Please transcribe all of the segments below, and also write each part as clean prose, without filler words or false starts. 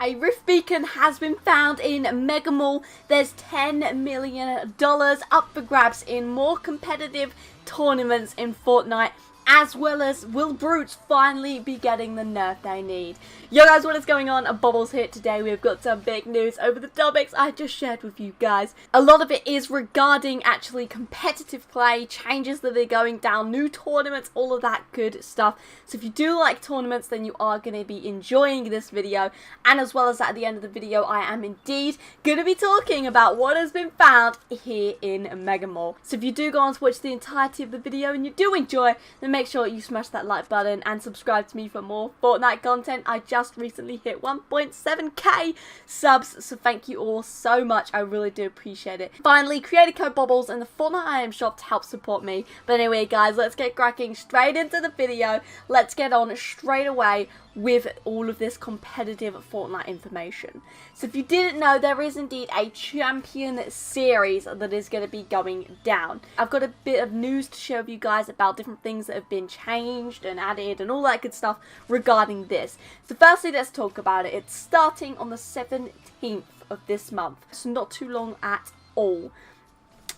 A Rift Beacon has been found in Mega Mall. There's $10 million up for grabs in more competitive tournaments in Fortnite, as well as will Brutes finally be getting the nerf they need. Yo guys, what is going on? Bobblez here. Today we've got some big news over the topics I just shared with you guys. A lot of it is regarding actually competitive play, changes that are going down, new tournaments, all of that good stuff. So if you do like tournaments, then you are going to be enjoying this video. And as well as that, at the end of the video, I am indeed going to be talking about what has been found here in Mega Mall. So if you do go on to watch the entirety of the video and you do enjoy, then make sure you smash that like button and subscribe to me for more Fortnite content. I just recently hit 1.7k subs, so thank you all so much. I really do appreciate it. Finally, creator code Bobblez in the Fortnite item shop to help support me. But anyway guys, let's get cracking straight into the video. Let's get on straight away with all of this competitive Fortnite information. So if you didn't know, there is indeed a champion series that is going to be going down. I've got a bit of news to share with you guys about different things that have been changed and added and all that good stuff regarding this. So firstly, let's talk about it. It's starting on the 17th of this month, so not too long at all.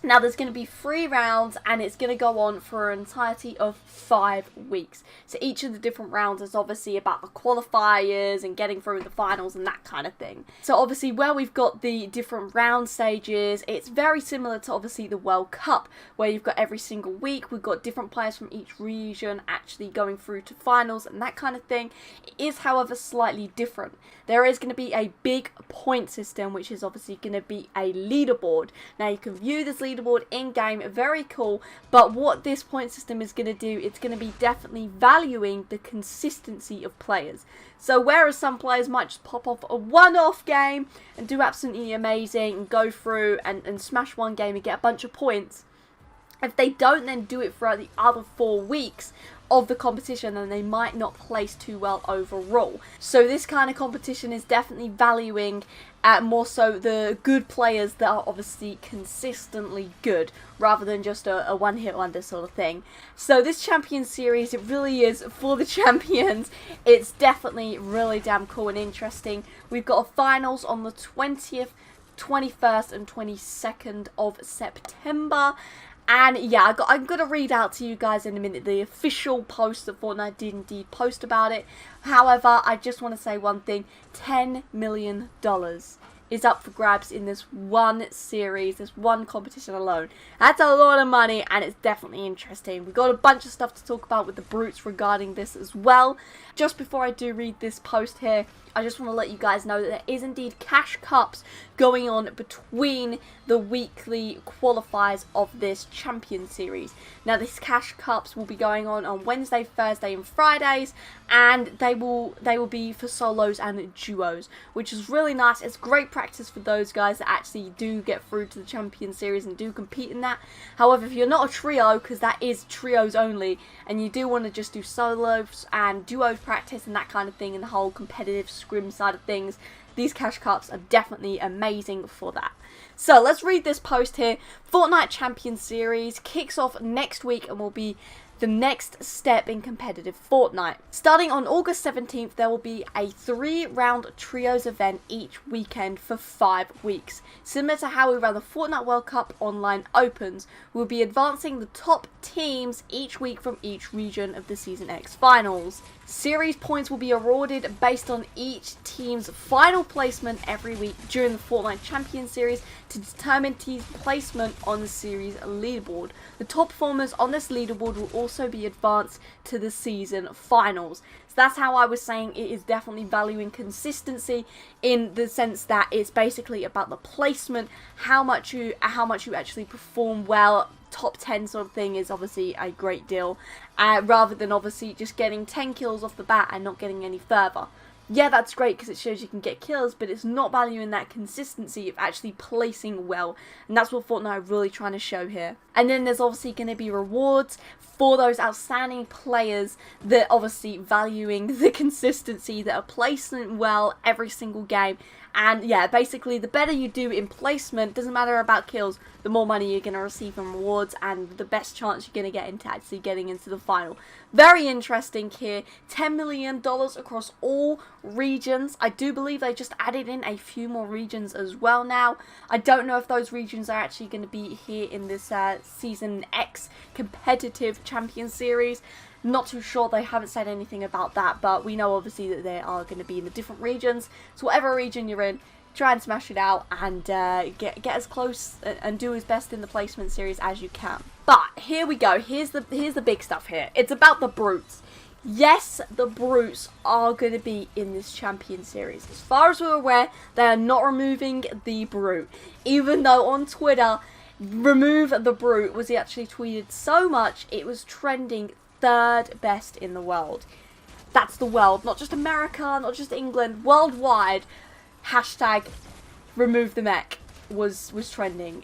Now there's going to be 3 rounds and it's going to go on for an entirety of 5 weeks. So each of the different rounds is obviously about the qualifiers and getting through the finals and that kind of thing. So obviously where we've got the different round stages, it's very similar to obviously the World Cup, where you've got every single week, we've got different players from each region actually going through to finals and that kind of thing. It is, however, slightly different. There is going to be a big point system, which is obviously going to be a leaderboard. Now you can view this leaderboard in game, very cool, but what this point system is going to do, it's going to be definitely valuing the consistency of players. So whereas some players might just pop off a one-off game and do absolutely amazing and go through and smash one game and get a bunch of points, if they don't then do it throughout the other 4 weeks of the competition, then they might not place too well overall. So this kind of competition is definitely valuing more so the good players that are obviously consistently good, rather than just a one-hit wonder sort of thing. So this champion series, it really is for the champions. It's definitely really damn cool and interesting. We've got a finals on the 20th, 21st and 22nd of September. And yeah, I'm going to read out to you guys in a minute the official post that Fortnite did indeed post about it. However, I just want to say one thing. $10 million is up for grabs in this one series, this one competition alone. That's a lot of money and it's definitely interesting. We've got a bunch of stuff to talk about with the Brutes regarding this as well. Just before I do read this post here, I just want to let you guys know that there is indeed cash cups going on between the weekly qualifiers of this champion series. Now these cash cups will be going on Wednesday, Thursday and Fridays, and they will be for solos and duos, which is really nice. It's great practice for those guys that actually do get through to the champion series and do compete in that. However, if you're not a trio, because that is trios only, and you do want to just do solos and duos practice and that kind of thing, and the whole competitive scrim side of things, these cash cups are definitely amazing for that. So let's read this post here. Fortnite Champion Series kicks off next week and will be the next step in competitive Fortnite. Starting on August 17th, there will be a 3-round trios event each weekend for 5 weeks. Similar to how we ran the Fortnite World Cup Online Opens, we'll be advancing the top teams each week from each region of the Season X Finals. Series points will be awarded based on each team's final placement every week during the Fortnite Champion Series to determine team's placement on the series leaderboard. The top performers on this leaderboard will also be advanced to the season finals. So that's how I was saying it is definitely valuing consistency, in the sense that it's basically about the placement, how much you actually perform well. Top 10 sort of thing is obviously a great deal, rather than obviously just getting 10 kills off the bat and not getting any further. Yeah, that's great because it shows you can get kills, but it's not valuing that consistency of actually placing well, and that's what Fortnite are really trying to show here. And then there's obviously going to be rewards for those outstanding players that obviously valuing the consistency, that are placing well every single game. And yeah, basically the better you do in placement, doesn't matter about kills, the more money you're going to receive from rewards and the best chance you're going to get into actually getting into the final. Very interesting here. $10 million across all regions. I do believe they just added in a few more regions as well now. I don't know if those regions are actually going to be here in this Season X competitive champion series. Not too sure, they haven't said anything about that, but we know obviously that they are going to be in the different regions. So whatever region you're in, try and smash it out and get as close and do as best in the placement series as you can. But here we go, here's the big stuff here. It's about the Brutes. Yes, the Brutes are going to be in this champion series. As far as we're aware, they are not removing the Brute. Even though on Twitter, remove the Brute was actually tweeted so much, it was trending 3rd best in the world. That's the world, not just America, not just England, worldwide. Hashtag remove the mech was trending.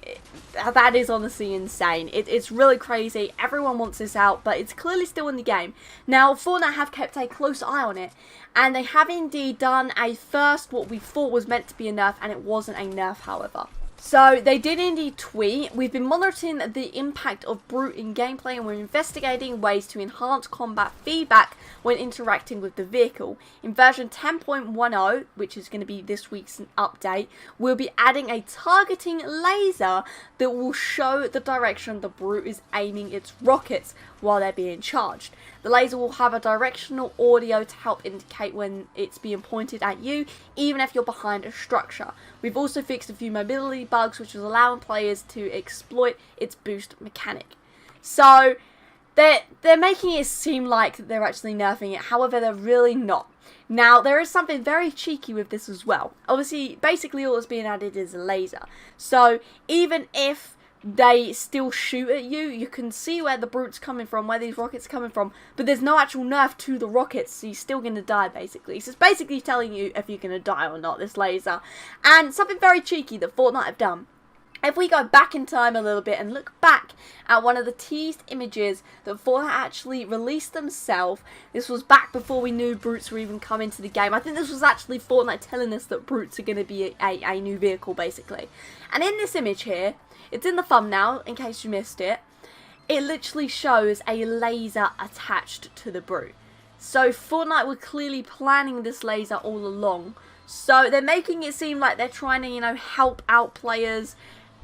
That is honestly insane. It's really crazy. Everyone wants this out, but it's clearly still in the game. Now, Fortnite have kept a close eye on it, and they have indeed done a first, what we thought was meant to be a nerf, and it wasn't a nerf, however. So, they did indeed tweet, "We've been monitoring the impact of Brute in gameplay and we're investigating ways to enhance combat feedback when interacting with the vehicle. In version 10.10, which is going to be this week's update, we'll be adding a targeting laser that will show the direction the Brute is aiming its rockets while they're being charged. The laser will have a directional audio to help indicate when it's being pointed at you, even if you're behind a structure. We've also fixed a few mobility bugs, which is allowing players to exploit its boost mechanic." So, they're making it seem like they're actually nerfing it, however, they're really not. Now, there is something very cheeky with this as well. Obviously, basically all that's being added is a laser. So, even if they still shoot at you, you can see where the Brute's coming from, where these rockets are coming from, but there's no actual nerf to the rockets, so you're still going to die, basically. So it's basically telling you if you're going to die or not, this laser. And something very cheeky that Fortnite have done. If we go back in time a little bit and look back at one of the teased images that Fortnite actually released themselves, this was back before we knew Brutes were even coming to the game. I think this was actually Fortnite telling us that Brutes are going to be a new vehicle, basically. And in this image here, it's in the thumbnail, in case you missed it, it literally shows a laser attached to the Brute. So Fortnite were clearly planning this laser all along. So they're making it seem like they're trying to, you know, help out players,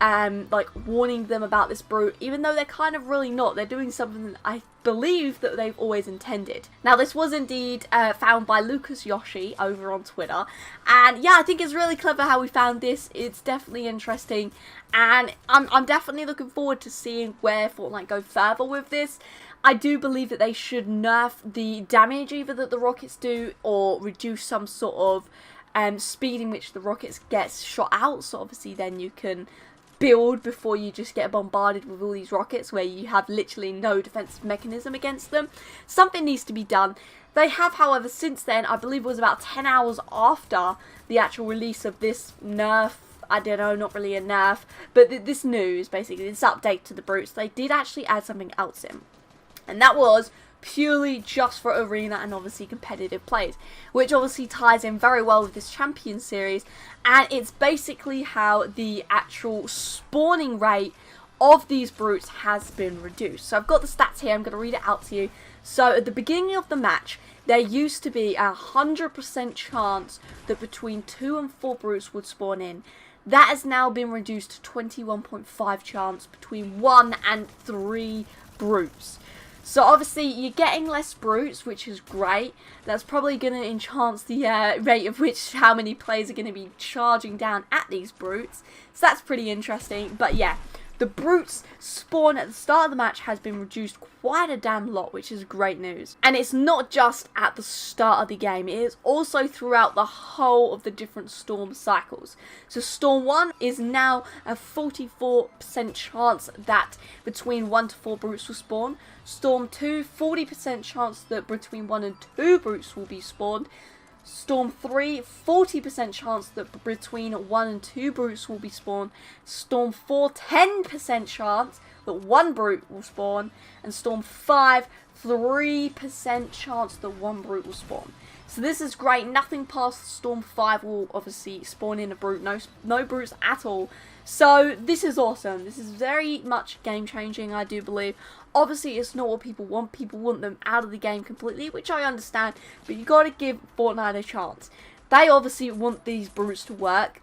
like warning them about this Brute, even though they're kind of really not. They're doing something that I believe that they've always intended. Now, this was indeed found by Lucas Yoshi over on Twitter, and yeah, I think it's really clever how we found this. It's definitely interesting, and I'm definitely looking forward to seeing where Fortnite go further with this. I do believe that they should nerf the damage either that the rockets do, or reduce some sort of speed in which the rockets get shot out, so obviously then you can build before you just get bombarded with all these rockets where you have literally no defensive mechanism against them. Something needs to be done. They have, however, since then, I believe it was about 10 hours after the actual release of this nerf, I don't know, not really a nerf, but this news, basically, this update to the Brutes, they did actually add something else in. And that was purely just for arena and obviously competitive players, which obviously ties in very well with this champion series, and it's basically how the actual spawning rate of these Brutes has been reduced. So I've got the stats here, I'm going to read it out to you. So at the beginning of the match, there used to be 100% chance that between 2 and 4 Brutes would spawn in. That has now been reduced to 21.5 chance between 1 and 3 Brutes. So obviously you're getting less Brutes, which is great. That's probably going to enhance the rate of which how many players are going to be charging down at these Brutes. So that's pretty interesting. But yeah, the Brutes spawn at the start of the match has been reduced quite a damn lot, which is great news. And it's not just at the start of the game, it is also throughout the whole of the different Storm cycles. So Storm 1 is now a 44% chance that between 1 to 4 Brutes will spawn. Storm 2, 40% chance that between 1 and 2 Brutes will be spawned. Storm 3, 40% chance that between 1 and 2 Brutes will be spawned. Storm 4, 10% chance that 1 Brute will spawn. And Storm 5, 3% chance that 1 Brute will spawn. So this is great. Nothing past Storm 5 will obviously spawn in a brute. No brutes at all. So this is awesome. This is very much game changing, I do believe. Obviously it's not what people want. People want them out of the game completely, which I understand. But you got to give Fortnite a chance. They obviously want these brutes to work.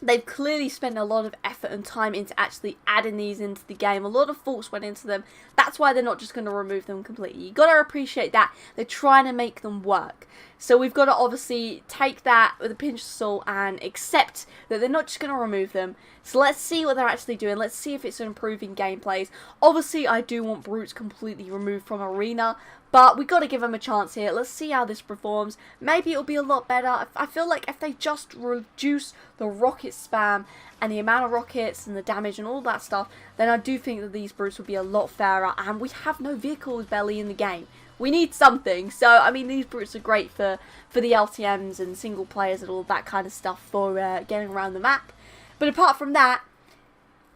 They've clearly spent a lot of effort and time into actually adding these into the game. A lot of thoughts went into them. That's why they're not just going to remove them completely. You've got to appreciate that. They're trying to make them work. So we've got to obviously take that with a pinch of salt and accept that they're not just going to remove them. So let's see what they're actually doing. Let's see if it's improving gameplays. Obviously, I do want brutes completely removed from Arena. But we got to give them a chance here. Let's see how this performs. Maybe it'll be a lot better. I feel like if they just reduce the rocket spam and the amount of rockets and the damage and all that stuff, then I do think that these brutes will be a lot fairer. And we have no vehicles barely in the game. We need something. So, I mean, these brutes are great for the LTMs and single players and all that kind of stuff for getting around the map. But apart from that,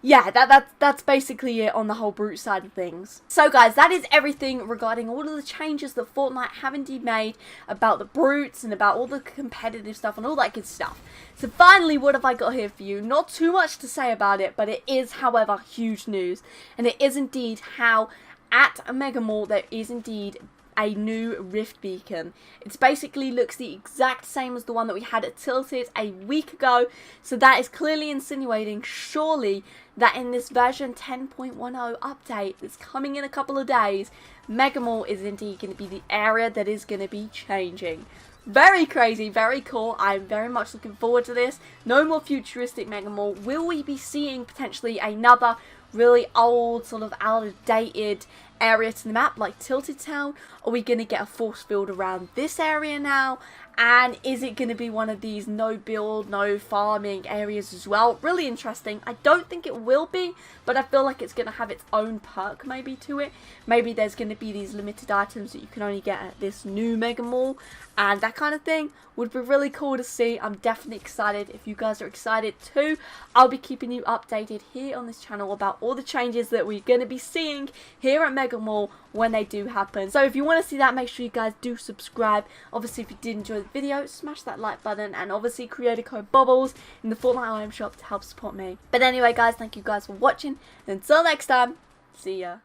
yeah, that's basically it on the whole brute side of things. So guys, that is everything regarding all of the changes that Fortnite have indeed made about the brutes and about all the competitive stuff and all that good stuff. So finally, what have I got here for you? Not too much to say about it, but it is, however, huge news. And it is indeed how at Mega Mall there is indeed a new Rift beacon. It basically looks the exact same as the one that we had at Tilted a week ago. So that is clearly insinuating, surely, that in this version 10.10 update that's coming in a couple of days, Mega Mall is indeed going to be the area that is going to be changing. Very crazy, very cool. I'm very much looking forward to this. No more futuristic Mega Mall. Will we be seeing potentially another really old, sort of outdated area to the map like Tilted Town? Are we going to get a force field around this area now? And is it going to be one of these no build, no farming areas as well? Really interesting. I don't think it will be, but I feel like it's going to have its own perk maybe to it. Maybe there's going to be these limited items that you can only get at this new Mega Mall, and that kind of thing would be really cool to see. I'm definitely excited. If you guys are excited too, I'll be keeping you updated here on this channel about all the changes that we're going to be seeing here at Mega Mall when they do happen. So if you want to see that, make sure you guys do subscribe. Obviously, if you did enjoy the video, smash that like button, and obviously creator code Bobblez in the Fortnite item shop to help support me. But anyway guys, thank you guys for watching, and until next time, see ya.